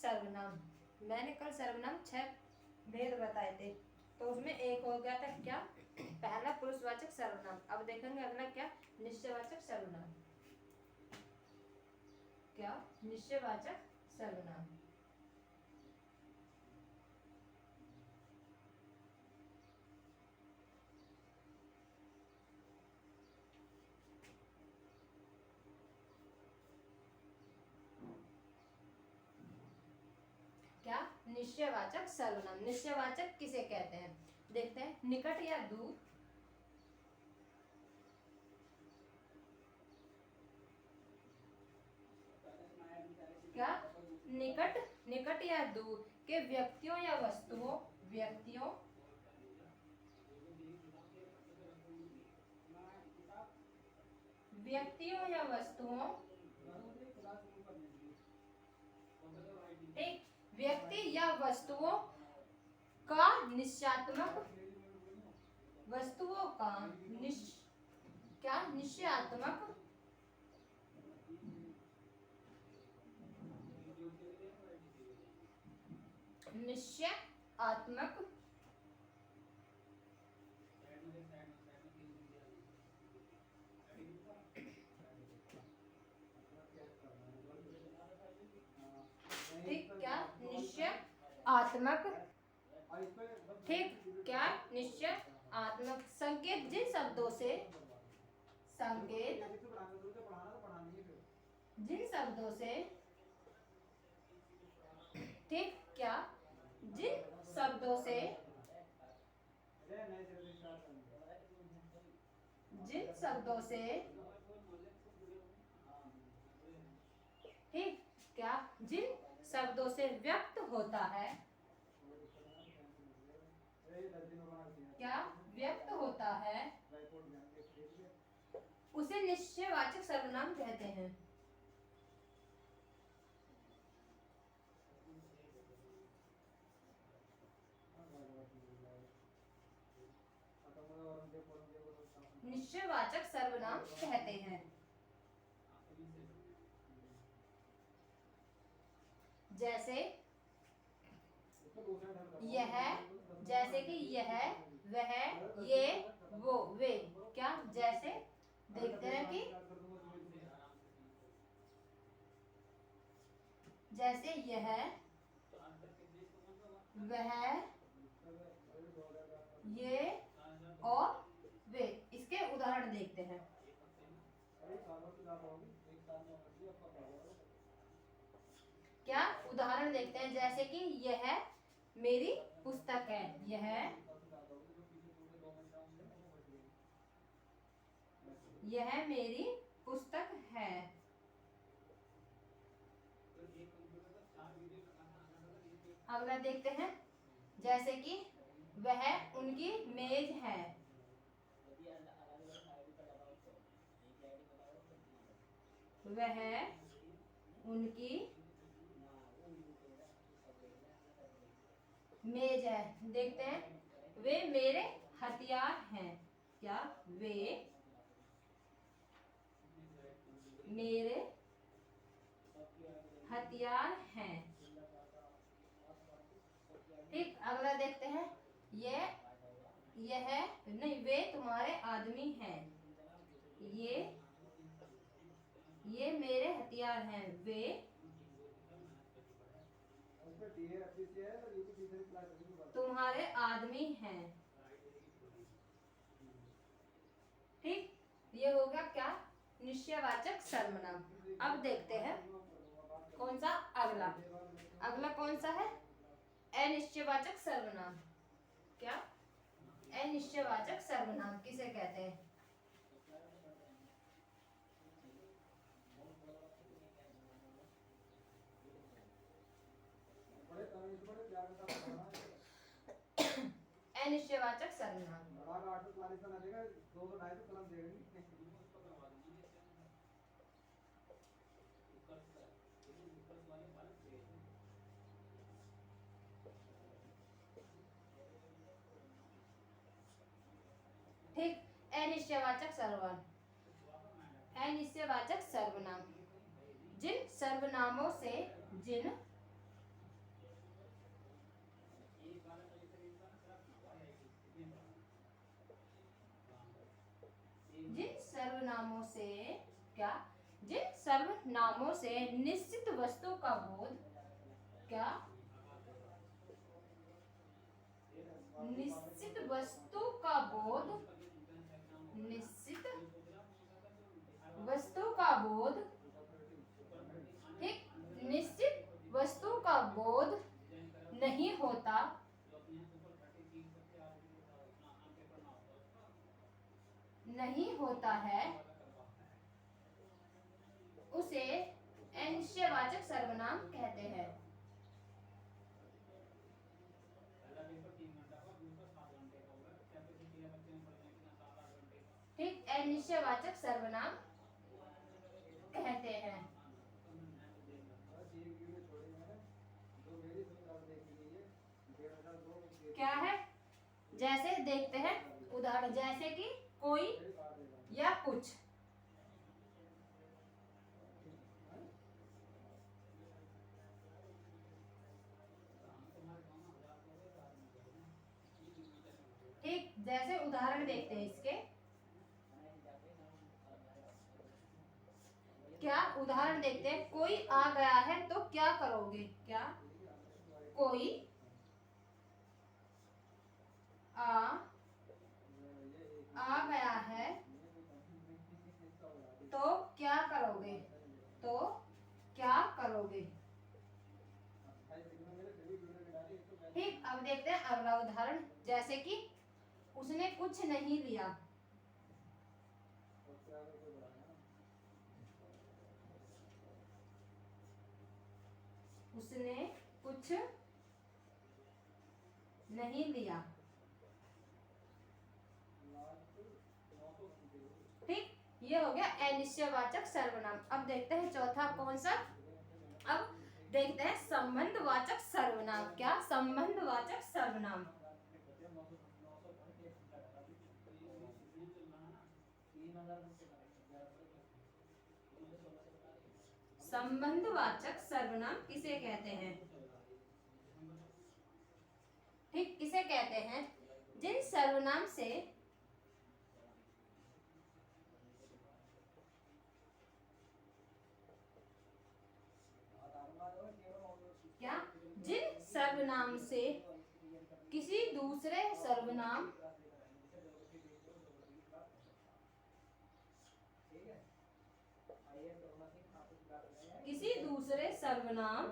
सर्वनाम। मैंने कल सर्वनाम 6 भेद बताए थे, तो उसमें एक हो गया था क्या, पहला पुरुषवाचक सर्वनाम। अब देखेंगे अगला क्या, निश्चयवाचक सर्वनाम। क्या, निश्चयवाचक सर्वनाम। क्या, निश्चयवाचक सर्वनाम। निश्चयवाचक किसे कहते हैं, देखते हैं। निकट या दूर, क्या, निकट, निकट या दूर के व्यक्तियों या वस्तुओं, व्यक्तियों व्यक्तियों या वस्तुओं, ठीक, व्यक्ति या वस्तुओं का निश्चयात्मक, वस्तुओं का क्या, निश्चयात्मक, निश्चयात्मक ठीक, क्या, निश्चयात्मक, ठीक, क्या, निश्चयात्मक संकेत जिन शब्दों से, संकेत जिन शब्दों से, ठीक, क्या, जिन शब्दों से, जिन शब्दों से, ठीक, क्या, जिन शब्दों से व्यक्त होता है, क्या, व्यक्त होता है, उसे निश्चयवाचक सर्वनाम कहते हैं। निश्चयवाचक सर्वनाम कहते हैं। जैसे यह, जैसे कि यह, वह, ये, वो, वे, क्या, जैसे देखते हैं कि जैसे यह, वह, ये और वे, इसके उदाहरण देखते हैं। क्या, उदाहरण देखते हैं, जैसे कि यह मेरी पुस्तक है, यह मेरी पुस्तक है। अगला देखते हैं, जैसे कि वह उनकी मेज है, वह उनकी मेज है। देखते हैं, वे मेरे हथियार हैं, क्या, वे मेरे हथियार हैं। ठीक, अगला देखते हैं, यह नहीं, वे तुम्हारे आदमी हैं, ये मेरे हथियार हैं, वे तुम्हारे आदमी हैं। ठीक, ये हो गया क्या, निश्चयवाचक सर्वनाम। अब देखते हैं कौन सा अगला, अगला कौन सा है, अनिश्चयवाचक सर्वनाम। क्या, अनिश्चयवाचक सर्वनाम किसे कहते हैं। अनिश्चयवाचक सर्वनाम, ठीक, अनिश्चयवाचक सर्वनाम, अनिश्चयवाचक सर्वनाम जिन सर्वनामों से, जिन सर्वनामों से क्या, जिन सर्वनामों से निश्चित वस्तु का बोध, क्या, निश्चित वस्तु का बोध, निश्चित वस्तु का बोध, ठीक, निश्चित वस्तु का बोध नहीं होता, नहीं होता है, उसे अनिश्चयवाचक सर्वनाम कहते हैं। ठीक, अनिश्चयवाचक सर्वनाम कहते हैं। क्या है, जैसे देखते हैं उदाहरण, जैसे कि कोई या कुछ, ठीक, जैसे उदाहरण देखते हैं इसके, क्या उदाहरण देखते हैं, कोई आ गया है तो क्या करोगे, क्या, कोई आ गया है तो क्या करोगे, तो क्या करोगे। ठीक, अब देखते हैं अगला उदाहरण, जैसे कि उसने कुछ नहीं लिया, उसने कुछ नहीं लिया। ठीक, ये हो गया अनिश्चयवाचक सर्वनाम। अब देखते हैं चौथा कौन सा, अब देखते हैं संबंधवाचक सर्वनाम। क्या, संबंधवाचक सर्वनाम, संबंधवाचक सर्वनाम किसे कहते हैं। ठीक, किसे कहते हैं, जिन सर्वनाम से क्या, जिन सर्वनाम से किसी दूसरे सर्वनाम, किसी दूसरे सर्वनाम,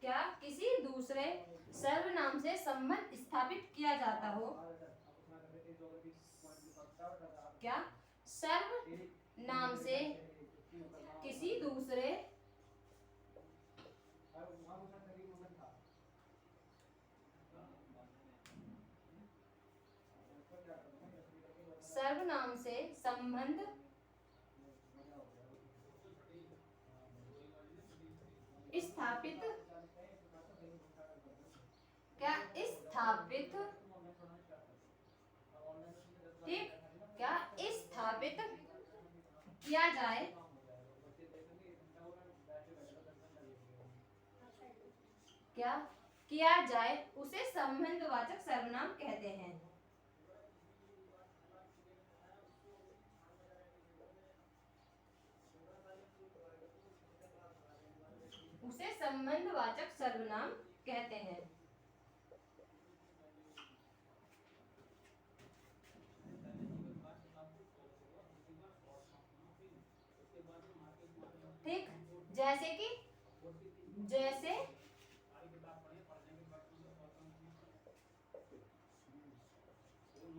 क्या, किसी दूसरे सर्वनाम से संबंध स्थापित किया जाता हो, क्या, सर्वनाम से किसी दूसरे सर्वनाम से संबंध स्थापित, क्या, स्थापित, ठीक, क्या, स्थापित किया जाए, क्या, किया जाए, उसे संबंधवाचक सर्वनाम कहते हैं। उसे संबंधवाचक सर्वनाम कहते हैं। ठीक, जैसे कि, जैसे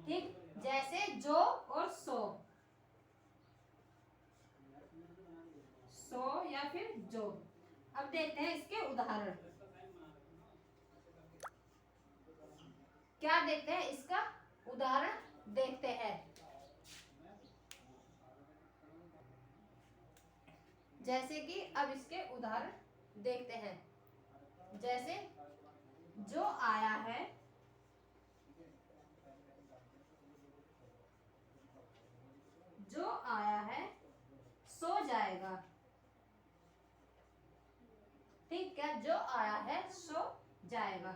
ठीक, जैसे जो और सो, सो या फिर जो। अब देखते हैं इसके उदाहरण, क्या देखते हैं, इसका उदाहरण देखते हैं। जैसे कि अब इसके उदाहरण देखते हैं, जैसे जो आया है, जो आया है सो जाएगा। ठीक, क्या, जो आया है सो जाएगा।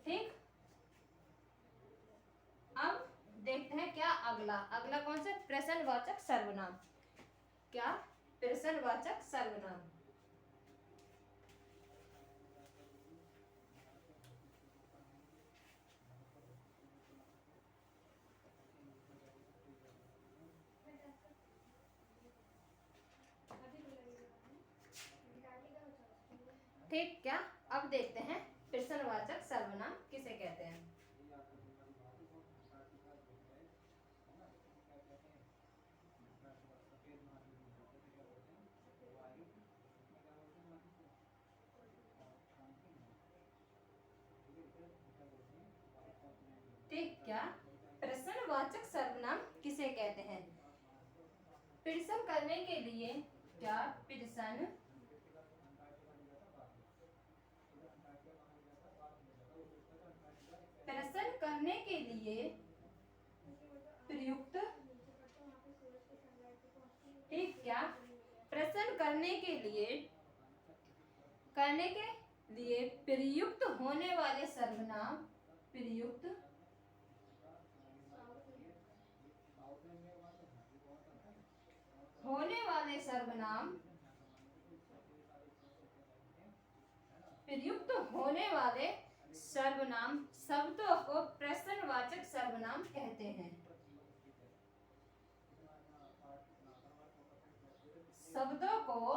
ठीक, अगला, अगला कौन सा? प्रश्नवाचक सर्वनाम। क्या? प्रश्नवाचक सर्वनाम। ठीक, क्या? अब देखते हैं प्रश्नवाचक सर्वनाम किसे कहते हैं। ठीक, क्या? प्रश्नवाचक सर्वनाम किसे कहते हैं? प्रश्न करने के लिए, क्या? प्रश्न करने के लिए प्रयुक्त, ठीक, क्या? प्रश्न करने के लिए प्रयुक्त होने वाले सर्वनाम, प्रयुक्त होने वाले सर्वनाम, प्रयुक्त होने वाले सर्वनाम शब्दों को प्रश्नवाचक सर्वनाम कहते हैं। शब्दों को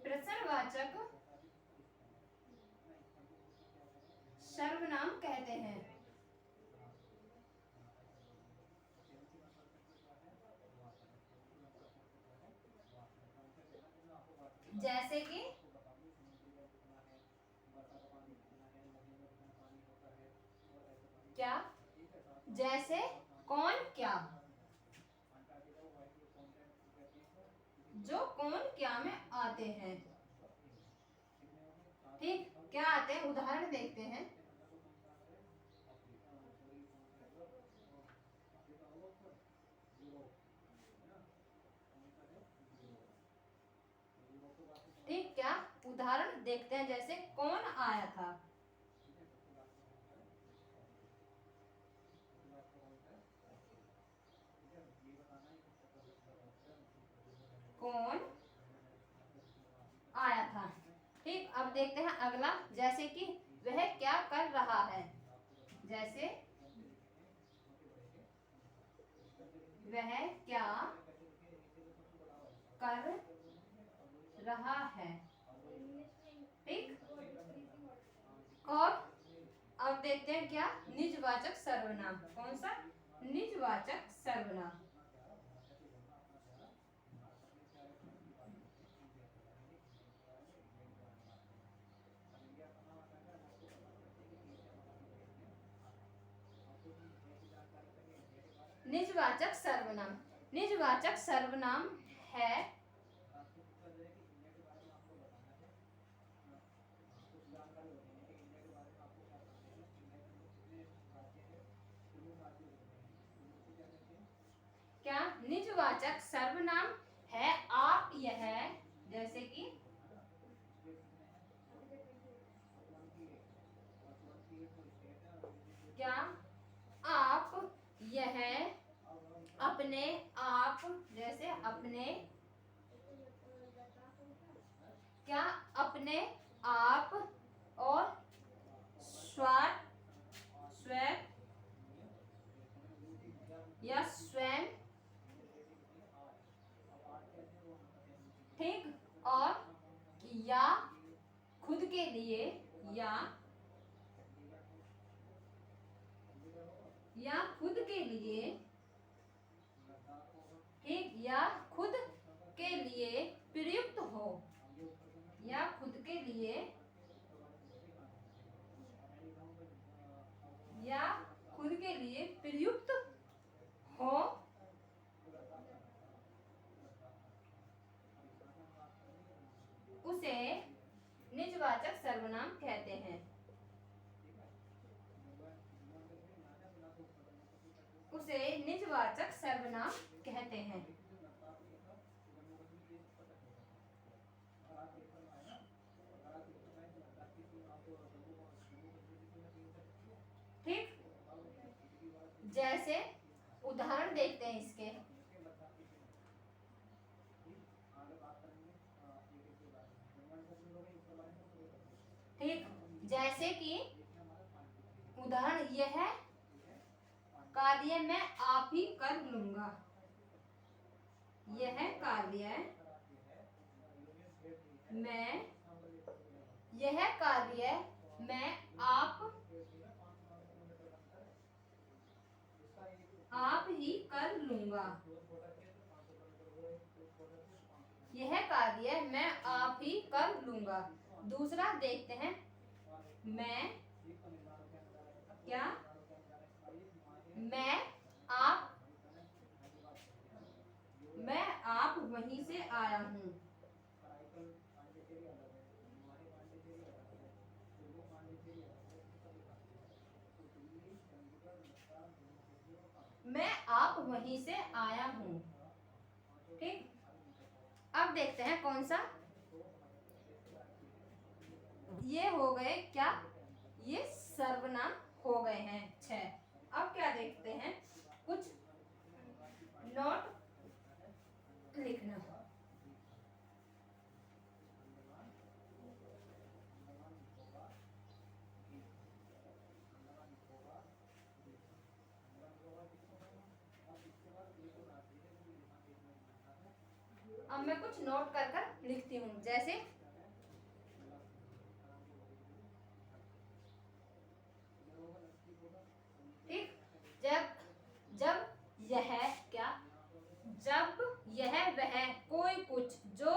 प्रश्नवाचक सर्वनाम कहते हैं। जैसे कि, क्या? जैसे कौन, क्या? जो कौन क्या में आते हैं। ठीक, क्या आते हैं? उदाहरण देखते हैं। ठीक, क्या? उदाहरण देखते हैं, जैसे कौन आया था। कौन आया था। ठीक, अब देखते हैं अगला, जैसे कि वह क्या कर रहा है। जैसे वह क्या कर रहा है। ठीक, और अब देखते हैं क्या? निजवाचक सर्वनाम। कौन सा? निजवाचक सर्वनाम। निजवाचक सर्वनाम, निजवाचक सर्वनाम है क्या? निजवाचक सर्वनाम है आप, यह, जैसे कि क्या? आप, यह, अपने आप, जैसे अपने, क्या? अपने आप, और स्वयं, स्वयं या स्वयं। ठीक, और या खुद के लिए, या खुद के लिए। ठीक, या खुद के लिए प्रयुक्त हो, या खुद के लिए, या खुद के लिए प्रयुक्त हो, उसे निजवाचक सर्वनाम कहते हैं। उसे निजवाचक सर्वनाम कहते हैं। ठीक, जैसे उदाहरण देखते हैं इसके। ठीक, जैसे कि उदाहरण यह है, कार्य मैं आप ही कर लूंगा। यह कार्य मैं, यह कार्य मैं आप ही कर लूंगा। यह कार्य मैं आप ही कर लूंगा। दूसरा देखते हैं, मैं क्या, मैं आप वहीं से आया हूँ। मैं आप वहीं से आया हूँ। ठीक, अब देखते हैं कौन सा, ये हो गए क्या, ये सर्वनाम हो गए हैं 6। अब क्या देखते हैं, कुछ नोट लिखना। अब मैं कुछ नोट कर कर लिखती हूँ, जैसे ठीक, जब यह क्या, जब यह वह कोई कुछ जो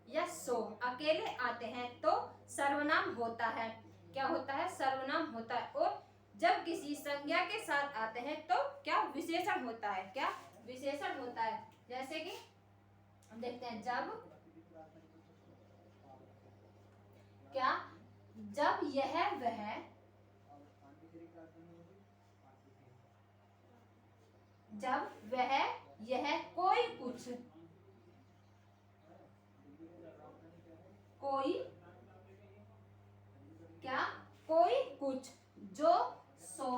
या सो अकेले आते हैं तो सर्वनाम होता है। क्या होता है, सर्वनाम होता है। और जब किसी संज्ञा के साथ आते हैं तो क्या, विशेषण होता है। क्या, विशेषण होता है। जैसे कि देखते हैं, जब क्या, जब यह वह, जब वह यह कोई कुछ, कोई क्या, कोई कुछ जो सो,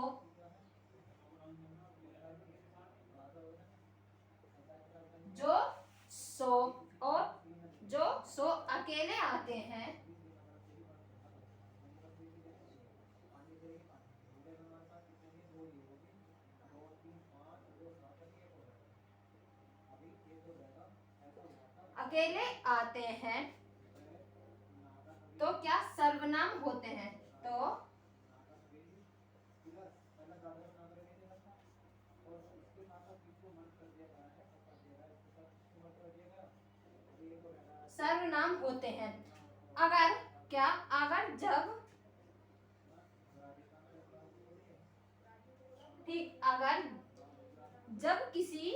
जो सो और जो सो अकेले आते हैं, अकेले आते हैं तो क्या, सर्वनाम होते हैं। तो सर्वनाम होते हैं। अगर क्या, अगर जब, ठीक, अगर जब किसी,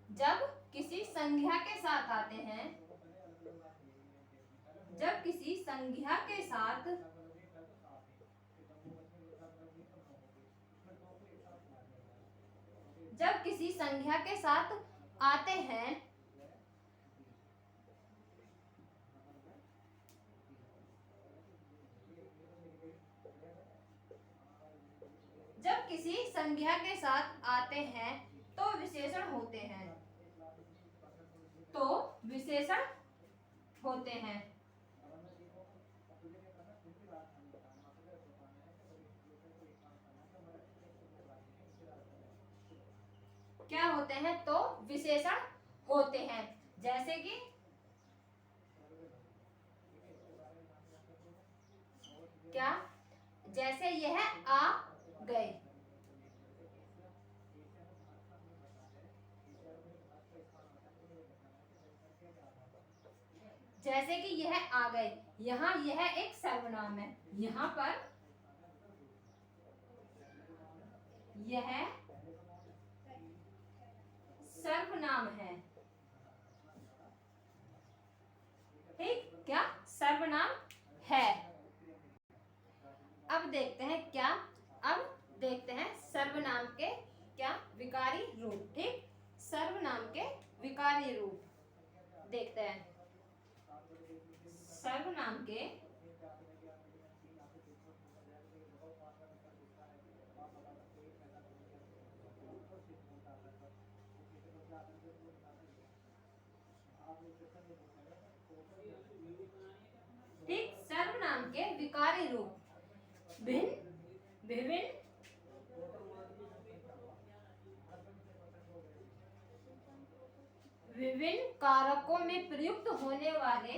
जब किसी संज्ञा के साथ आते हैं, जब किसी संज्ञा के साथ, जब किसी संज्ञा के साथ आते हैं, जब किसी संज्ञा के साथ आते हैं तो विशेषण होते हैं। तो विशेषण होते हैं। क्या होते हैं, तो विशेषण होते हैं। जैसे कि क्या, जैसे यह आ गए, जैसे कि यह आ गए, यहाँ यह एक सर्वनाम है, यहाँ पर यह सर्वनाम है। ठीक, क्या, सर्वनाम है। अब देखते हैं क्या, अब देखते हैं सर्वनाम के क्या, विकारी रूप। ठीक, सर्वनाम के विकारी रूप देखते हैं। सर्वनाम के ठीक, सर्वनाम के विकारी रूप भिन्न, विभिन्न, विभिन्न कारकों में प्रयुक्त होने वाले,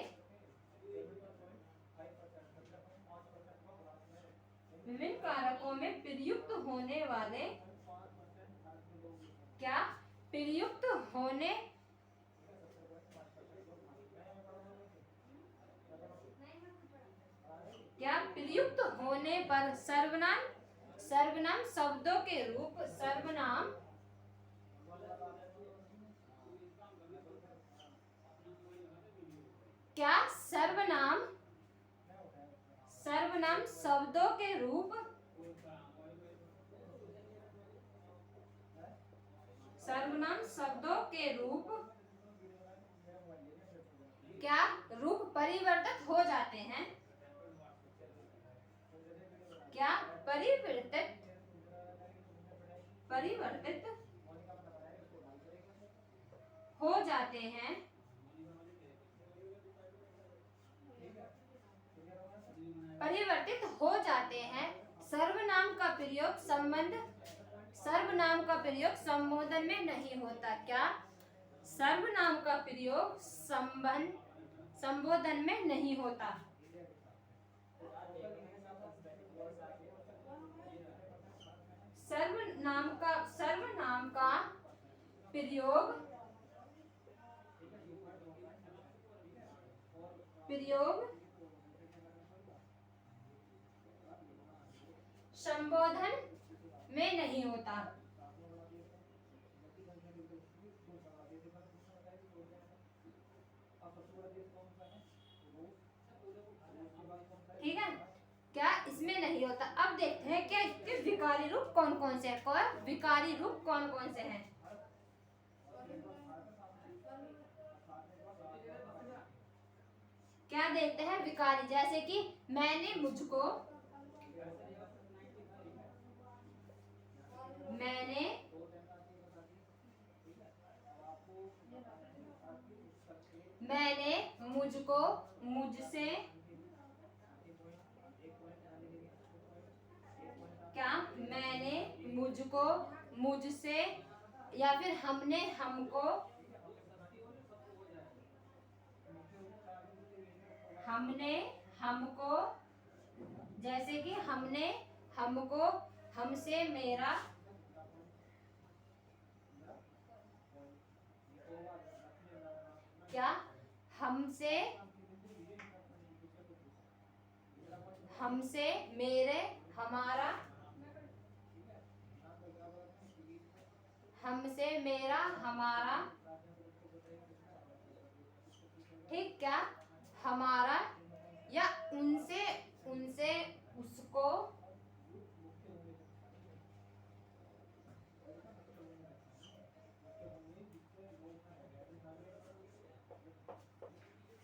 विभिन्न कारकों में प्रयुक्त होने वाले, क्या प्रयुक्त होने, क्या प्रयुक्त होने पर सर्वनाम, सर्वनाम शब्दों के रूप, सर्वनाम, क्या सर्वनाम, सर्वनाम शब्दों के रूप, सर्वनाम शब्दों के रूप क्या रूप परिवर्तित हो जाते हैं, क्या परिवर्तित, परिवर्तित हो जाते हैं, परिवर्तित हो जाते हैं। सर्वनाम का प्रयोग संबंध, सर्वनाम का प्रयोग संबोधन में नहीं होता। क्या सर्वनाम का प्रयोग संबंध, संबोधन में नहीं होता। सर्वनाम का, सर्वनाम का प्रयोग, प्रयोग संबोधन में नहीं होता। ठीक है, क्या इसमें नहीं होता। अब देखते हैं क्या इसके विकारी रूप कौन कौन से हैं, और विकारी रूप कौन कौन से हैं। क्या देखते हैं विकारी, जैसे कि मैंने मुझको, मैंने, मैंने मुझको, मुझसे, क्या मैंने मुझको, मुझसे, या फिर हमने हमको, हमने हमको, जैसे कि हमने हमको, हमसे मेरा, क्या हमसे, हमसे मेरे, हमारा, हमसे मेरा, हमारा। ठीक, क्या हमारा, या उनसे, उनसे उसको,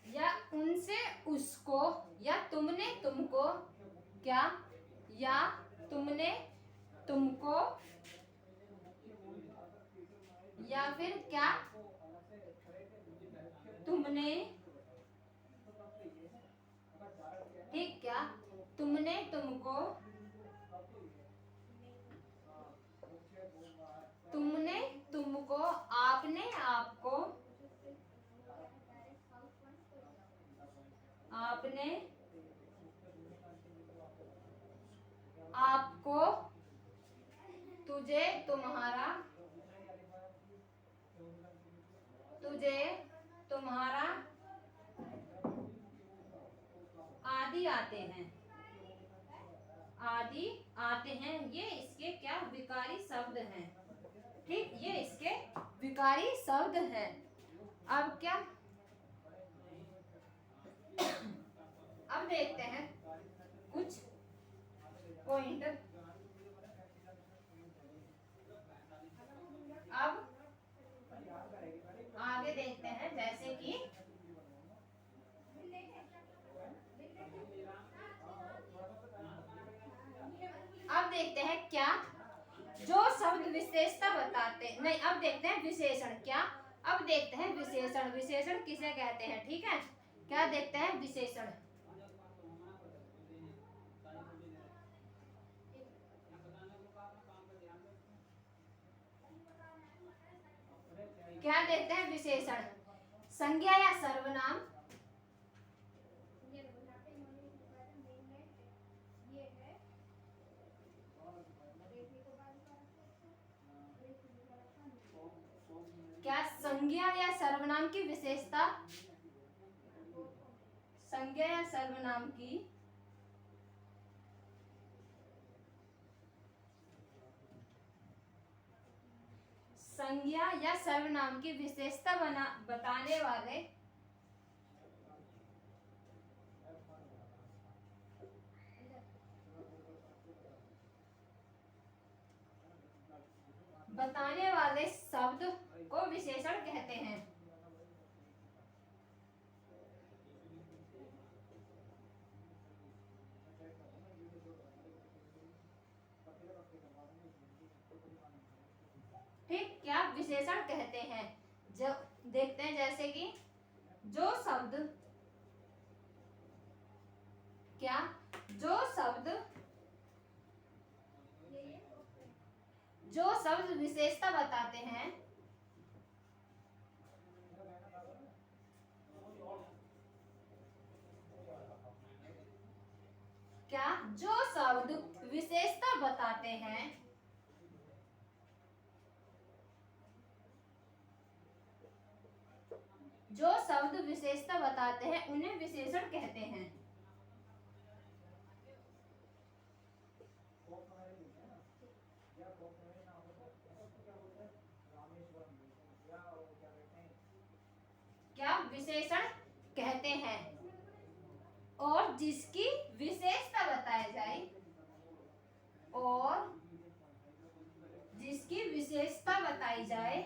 या उनसे उसको, या तुमने तुमको, क्या या तुमने तुमको, या फिर क्या तुमने, ठीक, क्या तुमने तुमको, तुमने तुमको, आपने आपको, आपने आपको, तुझे तुम्हारा, तुझे तुम्हारा, आदि आते हैं, आदि आते हैं। ये इसके क्या विकारी शब्द हैं। ठीक, ये इसके विकारी शब्द हैं। अब क्या, अब देखते हैं कुछ पॉइंट। अब आगे देखते हैं, जैसे कि अब देखते हैं क्या जो शब्द विशेषता बताते, नहीं, अब देखते हैं विशेषण। क्या अब देखते हैं विशेषण। विशेषण किसे कहते हैं, ठीक है। क्या देखते हैं विशेषण। क्या देखते हैं विशेषण, संज्ञा या सर्वनाम, क्या संज्ञा या सर्वनाम की विशेषता, संज्ञा या सर्वनाम की संज्ञा या सर्वनाम की विशेषता बताने वाले शब्द को विशेषण कहते हैं। ठीक, क्या विशेषण कहते हैं। जब देखते हैं जैसे कि जो शब्द, क्या जो शब्द विशेषता बताते हैं, क्या जो शब्द विशेषता बताते हैं, जो शब्द विशेषता बताते हैं उन्हें विशेषण कहते हैं। क्या विशेषण कहते हैं। और जिसकी विशेषता बताई जाए, और जिसकी विशेषता बताई जाए,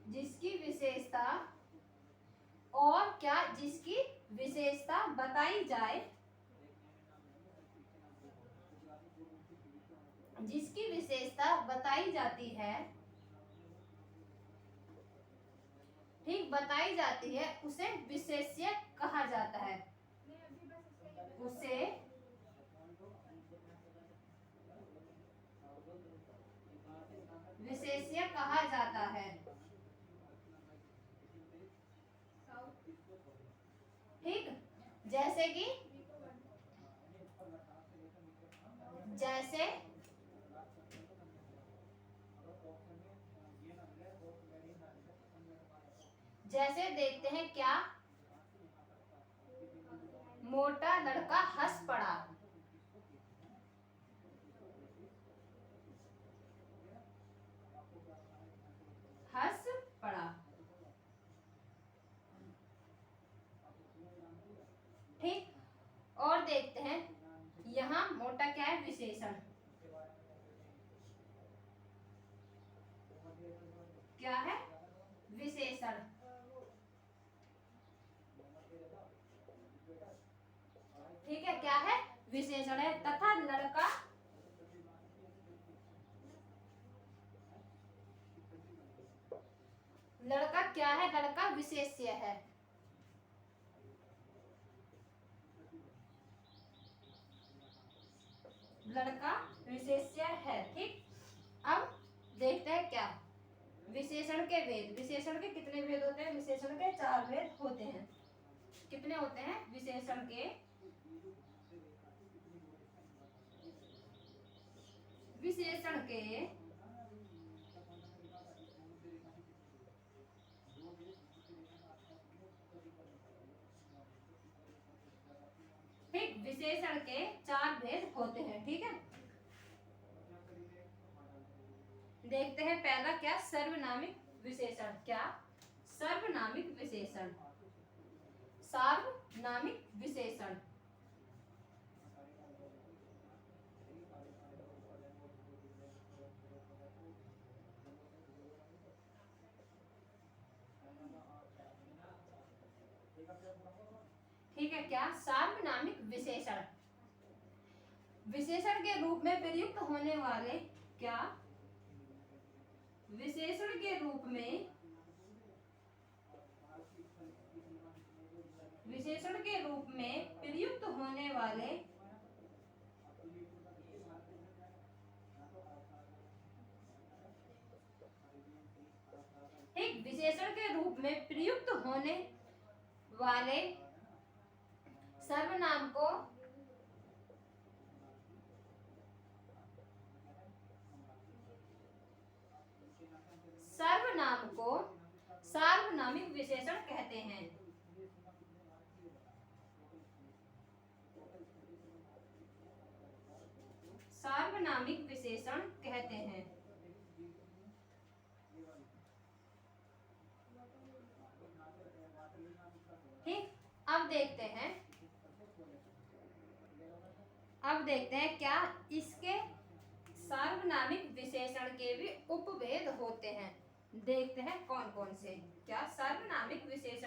जिसकी विशेषता, और क्या जिसकी विशेषता बताई जाए, जिसकी विशेषता बताई जाती है, ठीक, बताई जाती है, उसे विशेष्य कहा जाता है। उसे विशेष्य कहा जाता है। ठीक, जैसे कि जैसे देखते हैं, क्या मोटा लड़का हंस पड़ा। हंस पड़ा, ठीक। और देखते हैं, यहाँ मोटा क्या है, विशेषण। क्या है, विशेषण। ठीक है, क्या है, विशेषण है। तथा लड़का, लड़का क्या है, लड़का विशेष्य है। लड़का विशेष्य है, ठीक। अब देखते हैं क्या विशेषण के भेद। विशेषण के कितने भेद होते हैं, विशेषण के 4 भेद होते हैं। कितने होते हैं विशेषण के, विशेषण के ठीक, विशेषण के 4 भेद होते हैं, ठीक है। देखते हैं पहला, क्या सर्वनामिक विशेषण। क्या सर्वनामिक विशेषण, सार्वनामिक विशेषण। ठीक है, क्या सार्वनामिक विशेषण। विशेषण के रूप में प्रयुक्त होने वाले क्या विशेषण के रूप में प्रयुक्त होने वाले एक विशेषण के रूप में प्रयुक्त होने वाले सर्वनाम को सार्वनामिक विशेषण कहते हैं। सार्वनामिक विशेषण कहते हैं। ठीक, अब देखते हैं क्या इसके सार्वनामिक विशेषण के भी उपभेद होते हैं। देखते हैं कौन कौन से। क्या सार्वनामिक विशेषण